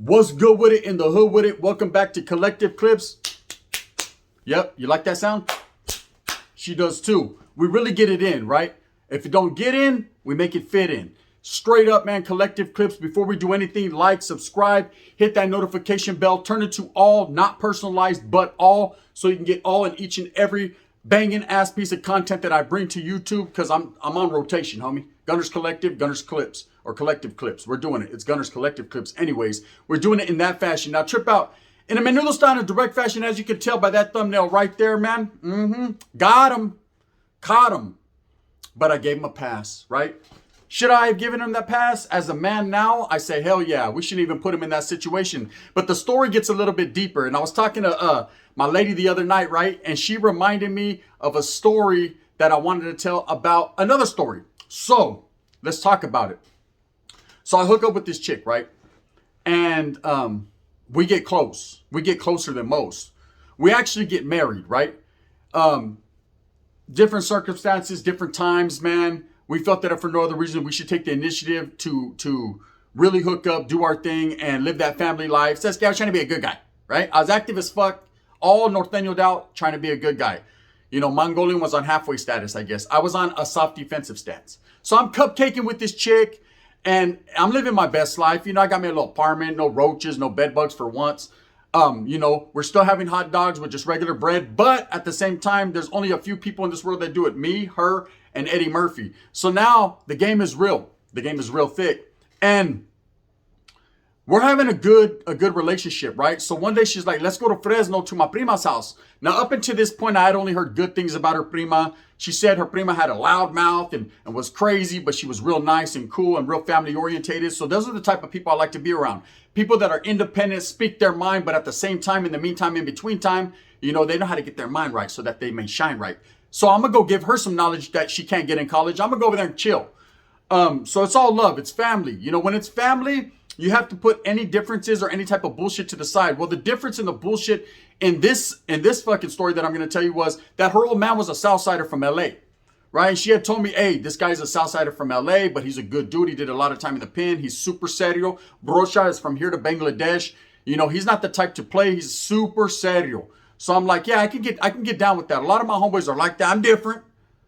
What's good with it in the hood with it? Welcome back to Collective Clips. Yep, you like that sound? She does too. We really get it in, right? If it don't get in, we make it fit in. Straight up, man, Collective Clips. Before we do anything, like, subscribe, hit that notification bell, turn it to all, not personalized, but all, so you can get all in each and every banging ass piece of content that I bring to YouTube, because I'm on rotation, homie. Gunners Collective, Gunners Clips, or Collective Clips. We're doing it. It's Gunners Collective Clips. Anyways, we're doing it in that fashion. Now, trip out. In a menudo style, in direct fashion, as you can tell by that thumbnail right there, man. Got him. Caught him. But I gave him a pass, right? Should I have given him that pass? As a man now, I say, hell yeah. We shouldn't even put him in that situation. But the story gets a little bit deeper. And I was talking to my lady the other night, right? And she reminded me of a story that I wanted to tell about another story. So, let's talk about it. So I hook up with this chick, right? And we get close. We get closer than most. We actually get married, right? Different circumstances, different times, man. We felt that if for no other reason, we should take the initiative to really hook up, do our thing, and live that family life. So I was trying to be a good guy, right? I was active as fuck, all norteño out, trying to be a good guy. You know, Mongolian was on halfway status, I guess. I was on a soft defensive stance. So I'm cupcaking with this chick, and I'm living my best life. You know, I got me a little apartment, no roaches, no bed bugs for once. You know, we're still having hot dogs with just regular bread. But at the same time, there's only a few people in this world that do it. Me, her, and Eddie Murphy. So now the game is real. The game is real thick. And we're having a good relationship, right? So one day she's like, let's go to Fresno to my prima's house. Now, up until this point, I had only heard good things about her prima. She said her prima had a loud mouth and was crazy, but she was real nice and cool and real family orientated. So those are the type of people I like to be around. People that are independent, speak their mind, but at the same time, in the meantime, in between time, you know, they know how to get their mind right so that they may shine right. So I'm going to go give her some knowledge that she can't get in college. I'm going to go over there and chill. So it's all love. It's family. You know, when it's family, you have to put any differences or any type of bullshit to the side. Well, the difference in the bullshit in this fucking story that I'm going to tell you was that her old man was a Southsider from LA, right? She had told me, hey, this guy's a Southsider from LA, but he's a good dude. He did a lot of time in the pen. He's super serio. Brocha is from here to Bangladesh. You know, he's not the type to play. He's super serio. So I'm like, yeah, I can get down with that. A lot of my homeboys are like that. I'm different.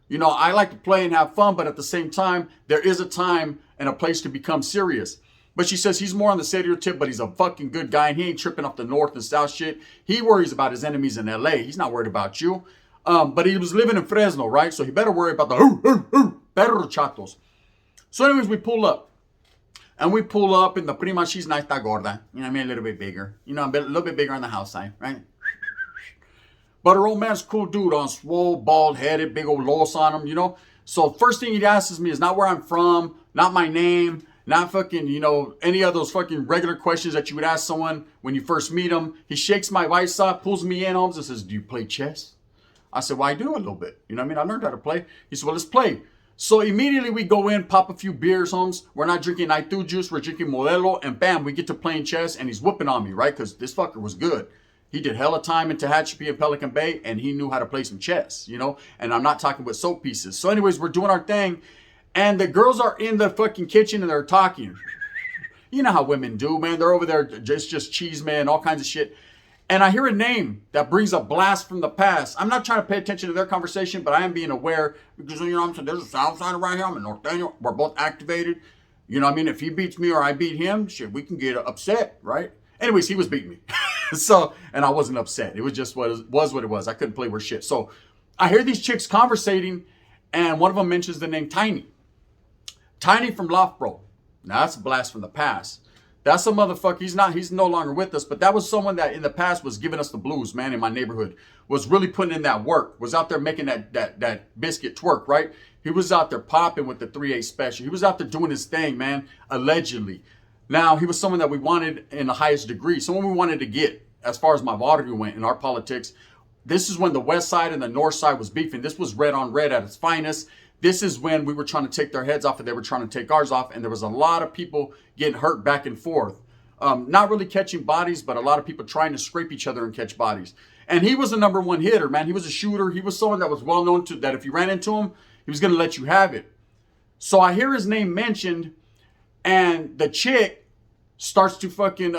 You know, I like to play and have fun, but at the same time, there is a time and a place to become serious. But she says he's more on the serio tip, but he's a fucking good guy, and he ain't tripping off the north and south shit. He worries about his enemies in LA. He's not worried about you. But he was living in Fresno, right? So he better worry about the perro chatos. So anyways, we pull up. And we pull up, and the prima, she's nice, está gorda. You know what I mean? A little bit bigger. You know, a little bit bigger on the house side, right? But her old man's a cool dude, on swole, bald-headed, big old los on him, you know? So first thing he asks me is not where I'm from, not my name, not fucking, you know, any of those fucking regular questions that you would ask someone when you first meet them. He shakes my right side, pulls me in, Holmes, and says, do you play chess? I said, well, I do a little bit. You know what I mean? I learned how to play. He said, well, let's play. So immediately we go in, pop a few beers, Holmes. We're not drinking Naitu juice. We're drinking Modelo. And bam, we get to playing chess. And he's whooping on me, right? Because this fucker was good. He did hella time in Tehachapi and Pelican Bay. And he knew how to play some chess, you know? And I'm not talking with soap pieces. So anyways, we're doing our thing. And the girls are in the fucking kitchen and they're talking. You know how women do, man. They're over there just cheese, man, all kinds of shit. And I hear a name that brings a blast from the past. I'm not trying to pay attention to their conversation, but I am being aware because, you know what I'm saying, there's a Southsider right here. I'm a Norteño. We're both activated. You know what I mean? If he beats me or I beat him, shit, we can get upset, right? Anyways, he was beating me. So, and I wasn't upset. It was just what it was. I couldn't play worse shit. So I hear these chicks conversating, and one of them mentions the name Tiny. Tiny from Loft Bro. Now that's a blast from the past. That's a motherfucker. He's no longer with us, but that was someone that in the past was giving us the blues, man, in my neighborhood. Was really putting in that work. Was out there making that biscuit twerk, right? He was out there popping with the 3/8 special. He was out there doing his thing, man, allegedly. Now, he was someone that we wanted in the highest degree, someone we wanted to get as far as my Vaudeville went in our politics. This is when the west side and the north side was beefing. This was red on red at its finest. This is when we were trying to take their heads off and they were trying to take ours off. And there was a lot of people getting hurt back and forth. Not really catching bodies, but a lot of people trying to scrape each other and catch bodies. And he was a number one hitter, man. He was a shooter. He was someone that was well known to that if you ran into him, he was going to let you have it. So I hear his name mentioned, and the chick, starts to fucking,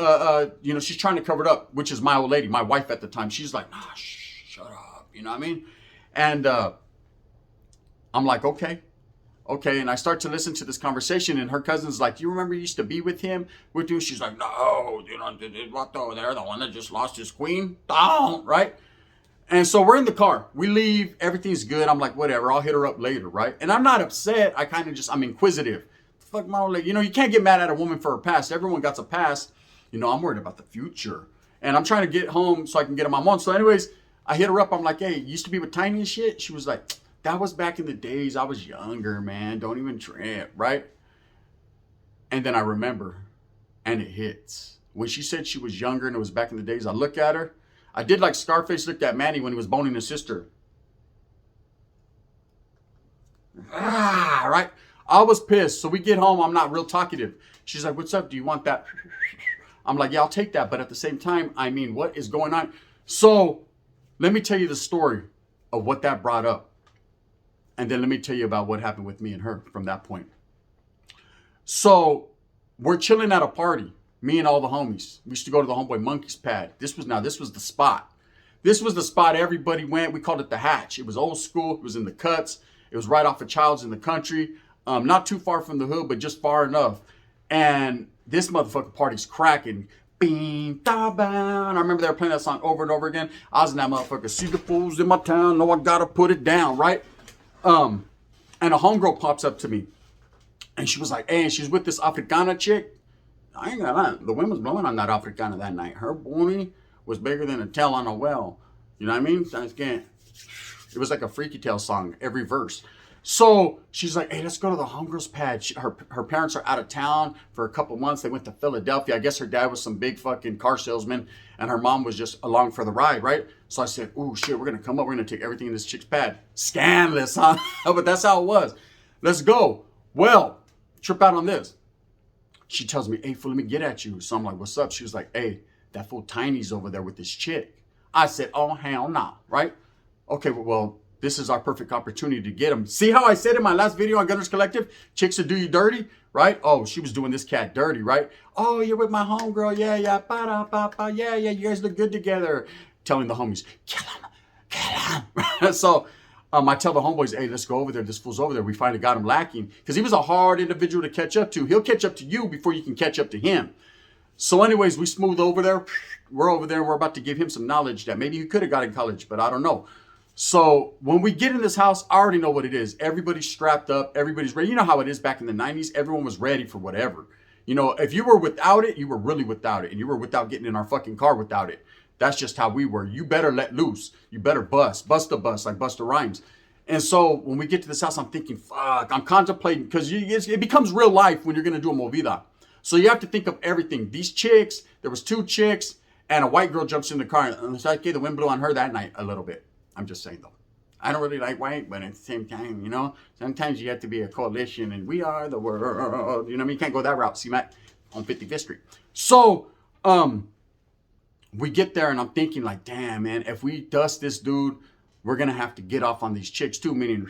she's trying to cover it up, which is my old lady, my wife at the time. She's like, nah, shut up. You know what I mean? And I'm like, okay. And I start to listen to this conversation, and her cousin's like, you remember you used to be with him? With you? She's like, no, what over there? The one that just lost his queen? Don't, right? And so we're in the car. We leave. Everything's good. I'm like, whatever. I'll hit her up later, right? And I'm not upset. I'm inquisitive. Fuck my old lady. You can't get mad at a woman for her past. Everyone got a past. I'm worried about the future. And I'm trying to get home so I can get on my mom. So anyways, I hit her up. I'm like, hey, you used to be with Tiny and shit? She was like, that was back in the days. I was younger, man. Don't even trip, right? And then I remember, and it hits. When she said she was younger and it was back in the days, I look at her. I did like Scarface looked at Manny when he was boning his sister. Right? I was pissed. So we get home. I'm not real talkative. She's like, what's up? Do you want that? I'm like, yeah, I'll take that. But at the same time, I mean, what is going on? So let me tell you the story of what that brought up. And then let me tell you about what happened with me and her from that point. So we're chilling at a party. Me and all the homies. We used to go to the Homeboy Monkey's pad. This was the spot. This was the spot everybody went. We called it the Hatch. It was old school. It was in the cuts. It was right off of Childs in the country. Not too far from the hood, but just far enough. And this motherfucker party's cracking. Bing, da, bang. I remember they were playing that song over and over again. I was in that motherfucker. See the fools in my town. No, I gotta put it down, right? And a homegirl pops up to me. And she was like, hey, and she's with this Africana chick. I ain't gonna lie, the wind was blowing on that Africana that night. Her booty was bigger than a tail on a well. You know what I mean? It was like a Freaky Tale song, every verse. So she's like, hey, let's go to the homegirl's pad. Her parents are out of town for a couple months. They went to Philadelphia. I guess her dad was some big fucking car salesman, and her mom was just along for the ride, right? So I said, oh, shit, we're going to come up. We're going to take everything in this chick's pad. Scandalous, huh? But that's how it was. Let's go. Well, trip out on this. She tells me, hey, fool, let me get at you. So I'm like, what's up? She was like, hey, that fool Tiny's over there with this chick. I said, oh, hell no, right? Okay, well, this is our perfect opportunity to get him. See how I said in my last video on Gunners Collective, chicks will do you dirty, right? Oh, she was doing this cat dirty, right? Oh, you're with my homegirl. Yeah, ba-da-ba-ba. Yeah, you guys look good together. Telling the homies, kill him. So I tell the homeboys, hey, let's go over there. This fool's over there. We finally got him lacking because he was a hard individual to catch up to. He'll catch up to you before you can catch up to him. So anyways, we smooth over there. We're over there. We're about to give him some knowledge that maybe he could have got in college, but I don't know. So when we get in this house, I already know what it is. Everybody's strapped up. Everybody's ready. You know how it is back in the 90s. Everyone was ready for whatever. If you were without it, you were really without it. And you were without getting in our fucking car without it. That's just how we were. You better let loose. You better bust the bus like Busta Rhymes. And so when we get to this house, I'm thinking, fuck, I'm contemplating because it becomes real life when you're going to do a movida. So you have to think of everything. These chicks, there was 2 chicks and a white girl jumps in the car. And it's like, okay, the wind blew on her that night a little bit. I'm just saying though. I don't really like white, but at the same time, sometimes you have to be a coalition and we are the world. You know what I mean? You can't go that route. See, Matt, on 55th Street. So, we get there and I'm thinking like, damn, man, if we dust this dude, we're going to have to get off on these chicks too. Meaning,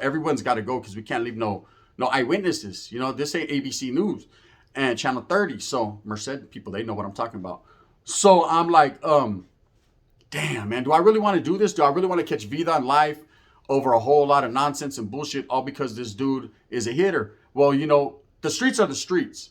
everyone's got to go because we can't leave no eyewitnesses. This ain't ABC News and Channel 30. So Merced people, they know what I'm talking about. So I'm like, damn, man, do I really want to do this? Do I really want to catch vida in life over a whole lot of nonsense and bullshit all because this dude is a hitter? Well, the streets are the streets.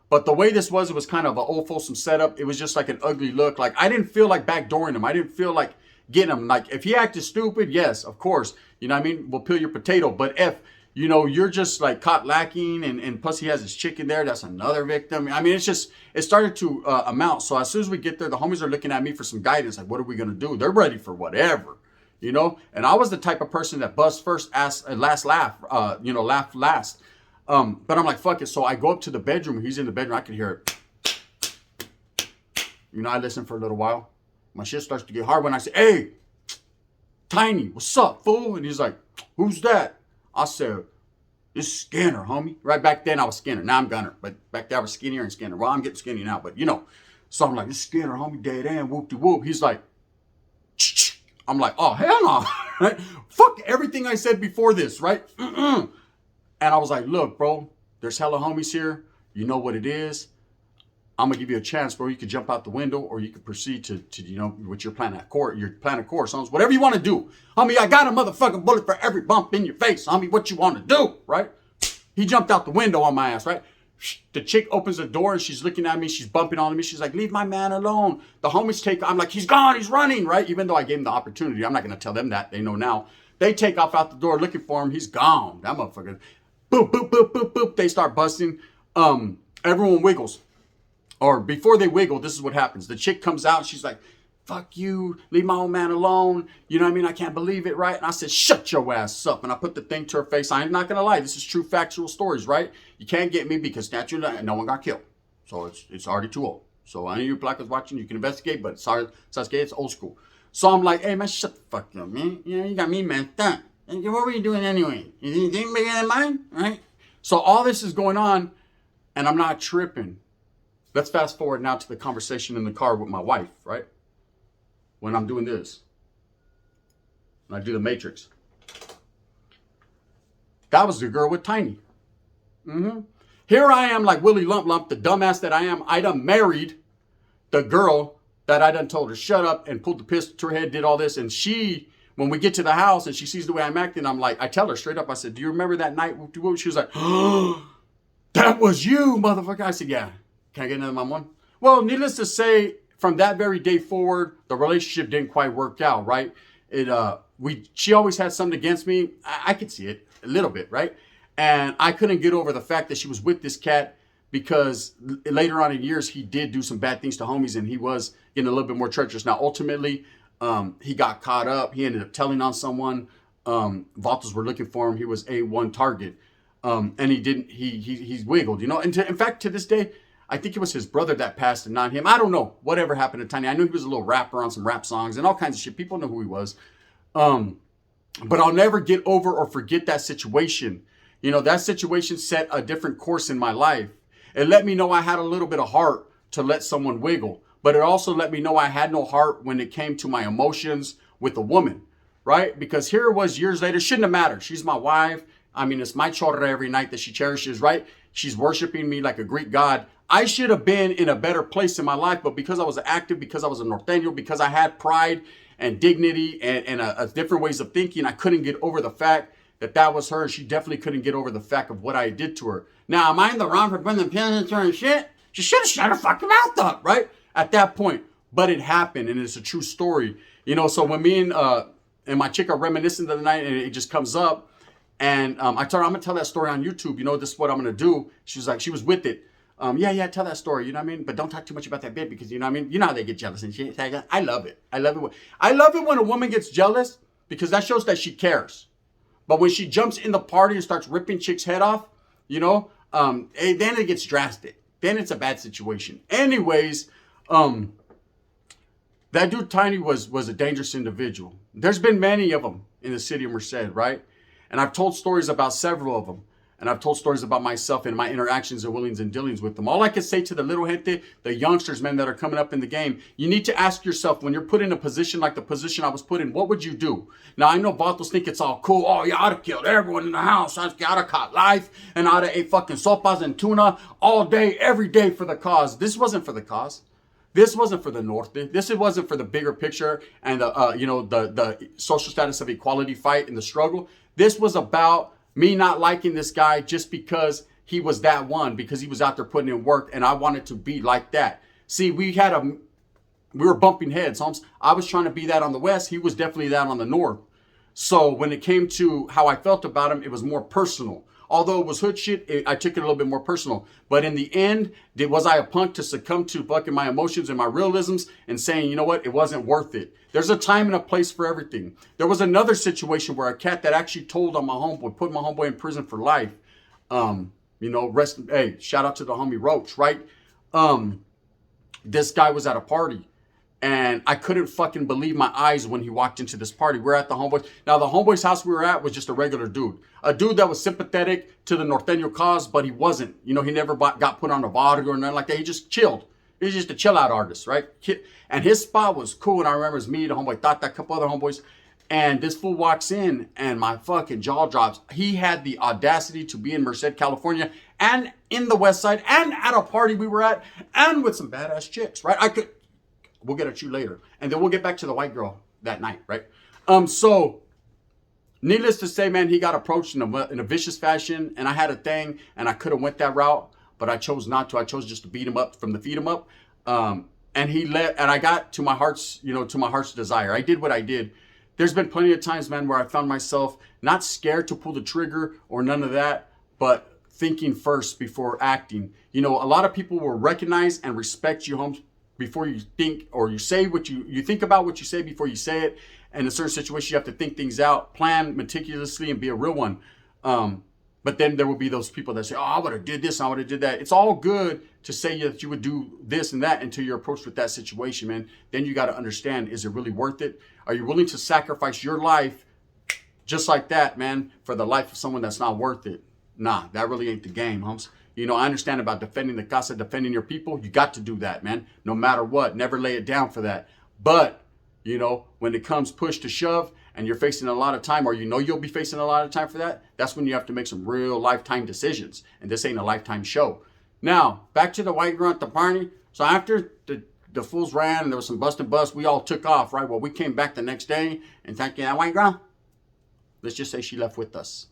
But the way this was, it was kind of an old folksome setup. It was just like an ugly look. Like, I didn't feel like backdooring him. I didn't feel like getting him. Like, if he acted stupid, yes, of course. You know what I mean? We'll peel your potato. But if, you're just like caught lacking and plus he has his chick in there, that's another victim. I mean, it started to amount. So as soon as we get there, the homies are looking at me for some guidance. Like, what are we going to do? They're ready for whatever, And I was the type of person that buzzed first, last laugh, laugh last. But I'm like, fuck it. So I go up to the bedroom. He's in the bedroom. I can hear it. I listen for a little while. My shit starts to get hard when I say, hey, Tiny, what's up, fool? And he's like, who's that? I said, it's Skinner, homie. Right back then I was Skinner. Now I'm Gunner. But back then I was skinnier and Skinner. Well, I'm getting skinny now, but So I'm like, it's Skinner, homie, dead end, whoop-de-whoop. He's like, ch-ch. I'm like, oh, hell no. Right? Fuck everything I said before this, right? And I was like, look, bro, there's hella homies here. You know what it is. I'm gonna give you a chance, bro. You could jump out the window, or you could proceed to you know, with your plan of course, homies. Whatever you want to do, homie. I got a motherfucking bullet for every bump in your face, homie. What you want to do, right? He jumped out the window on my ass, right? The chick opens the door and she's looking at me. She's bumping on me. She's like, "Leave my man alone." The homies take. I'm like, "He's gone. He's running," right? Even though I gave him the opportunity, I'm not gonna tell them that. They know now. They take off out the door looking for him. He's gone. That motherfucker. Boop, boop, boop, boop, boop. They start busting. Everyone wiggles. Or before they wiggle, this is what happens. The chick comes out and she's like, "Fuck you, leave my old man alone." You know what I mean? I can't believe it, right? And I said, "Shut your ass up." And I put the thing to her face. I'm not going to lie. This is true factual stories, right? You can't get me because naturally no one got killed. So it's already too old. So any of you black is watching, you can investigate, but sorry, Sasuke, it's old school. So I'm like, "Hey, man, shut the fuck up, man. You know, you got me messed up. What were you doing anyway? You think bigger than mine, right?" So all this is going on, and I'm not tripping. Let's fast forward now to the conversation in the car with my wife, right? When I'm doing this. When I do the Matrix. That was the girl with Tiny. Here I am like Willie Lump Lump, the dumbass that I am. I done married the girl that I done told her, "Shut up," and pulled the pistol to her head, did all this. And she, when we get to the house and she sees the way I'm acting, I'm like, I tell her straight up, I said, "Do you remember that night?" She was like, "Oh, that was you, motherfucker." I said, "Yeah." Can I get another one? Well, needless to say, from that very day forward, the relationship didn't quite work out, right? She always had something against me. I could see it a little bit, right? And I couldn't get over the fact that she was with this cat because later on in years, he did do some bad things to homies and he was getting a little bit more treacherous. Now, ultimately, he got caught up. He ended up telling on someone. Vatos were looking for him. He was a one target. And he's wiggled, you know? And in fact, to this day, I think it was his brother that passed and not him. I don't know. Whatever happened to Tiny. I knew he was a little rapper on some rap songs and all kinds of shit. People know who he was. But I'll never get over or forget that situation. You know, that situation set a different course in my life. It let me know I had a little bit of heart to let someone wiggle. But it also let me know I had no heart when it came to my emotions with a woman, right? Because here it was years later. Shouldn't have mattered. She's my wife. I mean, it's my chorra every night that she cherishes, right? She's worshiping me like a Greek god. I should have been in a better place in my life, but because I was active, because I was a norteño, because I had pride and dignity and a different ways of thinking, I couldn't get over the fact that was her. She definitely couldn't get over the fact of what I did to her. Now, am I in the wrong for putting the pins into her and shit? She should have shut her fucking mouth up, right? At that point. But it happened, and it's a true story. You know, so when me and my chick are reminiscing the other night, and it just comes up, and I told her, "I'm going to tell that story on YouTube. You know, this is what I'm going to do." She was like, she was with it. Yeah, tell that story, you know what I mean? But don't talk too much about that bit because, you know what I mean? You know how they get jealous and shit. I love it. I love it when a woman gets jealous because that shows that she cares. But when she jumps in the party and starts ripping chicks' head off, you know, then it gets drastic. Then it's a bad situation. Anyways, that dude Tiny was a dangerous individual. There's been many of them in the city of Merced, right? And I've told stories about several of them. And I've told stories about myself and my interactions and willings and dealings with them. All I can say to the little gente, the youngsters, man, that are coming up in the game, you need to ask yourself, when you're put in a position like the position I was put in, what would you do? Now, I know Vatos think it's all cool. "Oh, yeah, I'd have killed everyone in the house. I'd have caught life. And I'd have ate fucking sopas and tuna all day, every day for the cause." This wasn't for the cause. This wasn't for the North. This wasn't for the bigger picture and the social status of equality fight and the struggle. This was about me not liking this guy just because he was that one, because he was out there putting in work, and I wanted to be like that. See, we were bumping heads, Holmes. I was trying to be that on the West. He was definitely that on the North. So when it came to how I felt about him, it was more personal. Although it was hood shit, I took it a little bit more personal. But in the end, was I a punk to succumb to fucking my emotions and my realisms and saying, you know what, it wasn't worth it. There's a time and a place for everything. There was another situation where a cat that actually told on my homeboy, put my homeboy in prison for life. Hey, shout out to the homie Roach, right? This guy was at a party. And I couldn't fucking believe my eyes when he walked into this party. We're at the homeboys. Now, the homeboy's house we were at was just a regular dude. A dude that was sympathetic to the norteño cause, but he wasn't. You know, he never got put on a vodka or nothing like that. He just chilled. He was just a chill out artist, right? And his spot was cool. And I remember it was me, the homeboy, Tata, a couple other homeboys. And this fool walks in and my fucking jaw drops. He had the audacity to be in Merced, California and in the West Side and at a party we were at and with some badass chicks, right? We'll get at you later. And then we'll get back to the white girl that night, right? So needless to say, man, he got approached in a vicious fashion, and I had a thing, and I could have went that route, but I chose not to. I chose just to beat him up from the feed him up. And I got to my heart's, to my heart's desire. I did what I did. There's been plenty of times, man, where I found myself not scared to pull the trigger or none of that, but thinking first before acting. A lot of people will recognize and respect you, Holmes, before you think, or you say what you think about what you say before you say it. And in certain situations, you have to think things out, plan meticulously, and be a real one. But then there will be those people that say, oh, I would have did this, I would have did that. It's all good to say that you would do this and that until you're approached with that situation, man. Then you got to understand, is it really worth it? Are you willing to sacrifice your life just like that, man, for the life of someone that's not worth it? Nah, that really ain't the game, Humps. I understand about defending the casa, defending your people. You got to do that, man, no matter what. Never lay it down for that. But, when it comes push to shove and you're facing a lot of time, or you'll be facing a lot of time for that, that's when you have to make some real lifetime decisions. And this ain't a lifetime show. Now, back to the white girl at the party. So after the fools ran and there was some bust and bust, we all took off, right? Well, we came back the next day, and thank you, that white girl, let's just say she left with us.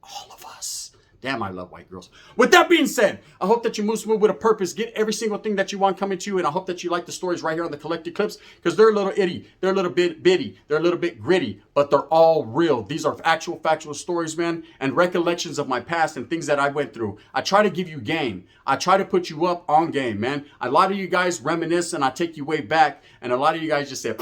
All of us. Damn, I love white girls. With that being said, I hope that you move smooth with a purpose. Get every single thing that you want coming to you. And I hope that you like the stories right here on the Collected Clips, because they're a little itty. They're a little bit bitty. They're a little bit gritty, but they're all real. These are actual factual stories, man, and recollections of my past and things that I went through. I try to give you game. I try to put you up on game, man. A lot of you guys reminisce and I take you way back. And a lot of you guys just say,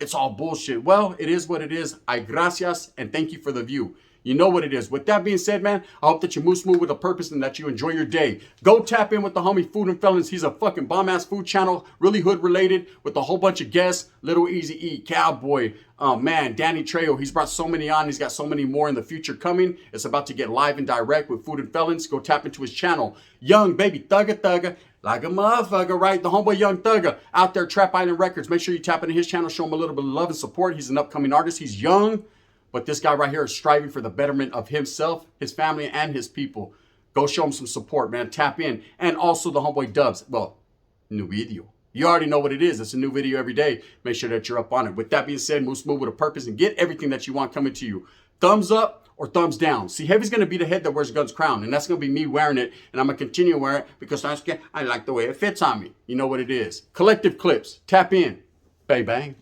it's all bullshit. Well, it is what it is. Ay gracias, and thank you for the view. You know what it is. With that being said, man, I hope that you move smooth with a purpose and that you enjoy your day. Go tap in with the homie Food and Felons. He's a fucking bomb-ass food channel, really hood-related, with a whole bunch of guests. Little Easy Eat, Cowboy, Danny Trejo. He's brought so many on. He's got so many more in the future coming. It's about to get live and direct with Food and Felons. Go tap into his channel. Young baby thugga, like a motherfucker, right? The homeboy Young Thugga out there, Trap Island Records. Make sure you tap into his channel. Show him a little bit of love and support. He's an upcoming artist. He's young. But this guy right here is striving for the betterment of himself, his family, and his people. Go show him some support, man. Tap in. And also the homeboy Dubs. Well, new video. You already know what it is. It's a new video every day. Make sure that you're up on it. With that being said, move smooth with a purpose and get everything that you want coming to you. Thumbs up or thumbs down. See, Heavy's going to be the head that wears Gun's crown. And that's going to be me wearing it. And I'm going to continue wearing it because I like the way it fits on me. You know what it is. Collective Clips. Tap in. Bang, bang.